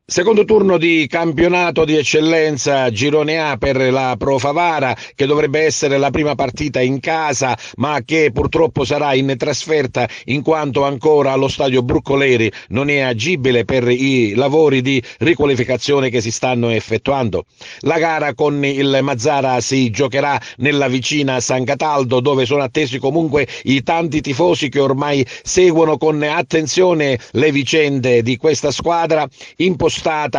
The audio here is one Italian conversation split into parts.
Secondo turno di campionato di eccellenza Girone A per la Pro Favara, che dovrebbe essere la prima partita in casa, ma che purtroppo sarà in trasferta in quanto ancora lo stadio Bruccoleri non è agibile per i lavori di riqualificazione che si stanno effettuando. La gara con il Mazzara si giocherà nella vicina San Cataldo, dove sono attesi comunque i tanti tifosi che ormai seguono con attenzione le vicende di questa squadra impostata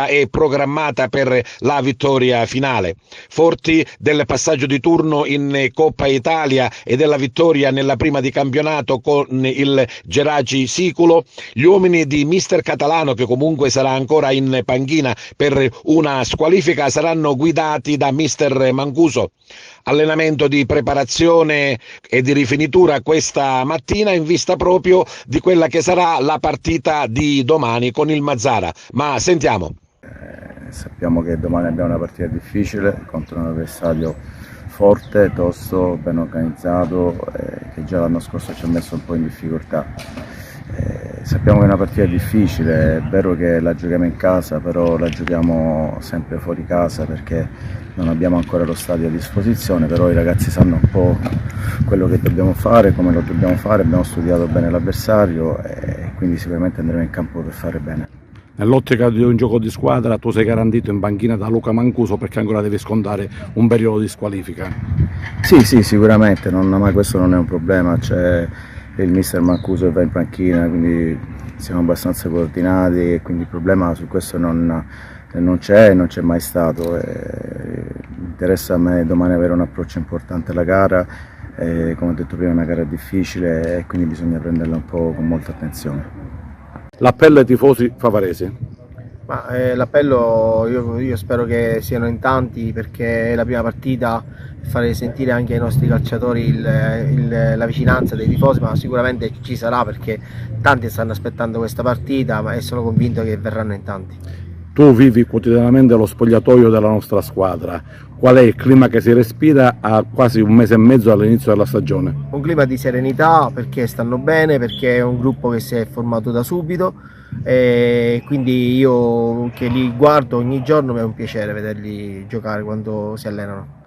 e programmata per la vittoria finale. Forti del passaggio di turno in Coppa Italia e della vittoria nella prima di campionato con il Geraci Siculo, gli uomini di mister Catalano, che comunque sarà ancora in panchina per una squalifica, saranno guidati da mister Mancuso. Allenamento di preparazione e di rifinitura questa mattina in vista proprio di quella che sarà la partita di domani con il Mazzara. Ma sentiamo. Sappiamo che domani abbiamo una partita difficile contro un avversario forte, tosto, ben organizzato, che già l'anno scorso ci ha messo un po' in difficoltà. Sappiamo che è una partita difficile, è vero che la giochiamo in casa, però la giochiamo sempre fuori casa perché non abbiamo ancora lo stadio a disposizione, però i ragazzi sanno un po' quello che dobbiamo fare, come lo dobbiamo fare, abbiamo studiato bene l'avversario e quindi sicuramente andremo in campo per fare bene. Nell'ottica di un gioco di squadra tu sei garantito in panchina da Luca Mancuso perché ancora devi scontare un periodo di squalifica. Sì, sicuramente, ma questo non è un problema, c'è il mister Mancuso che va in panchina, quindi siamo abbastanza coordinati e quindi il problema su questo non c'è e non c'è mai stato. Interessa a me domani avere un approccio importante alla gara, come ho detto prima è una gara difficile e quindi bisogna prenderla un po' con molta attenzione. L'appello ai tifosi favaresi. L'appello io spero che siano in tanti perché è la prima partita, fare sentire anche ai nostri calciatori la vicinanza dei tifosi, ma sicuramente ci sarà perché tanti stanno aspettando questa partita e sono convinto che verranno in tanti. Tu vivi quotidianamente lo spogliatoio della nostra squadra, qual è il clima che si respira a quasi un mese e mezzo dall'inizio della stagione? Un clima di serenità perché stanno bene, perché è un gruppo che si è formato da subito e quindi io che li guardo ogni giorno mi è un piacere vederli giocare quando si allenano.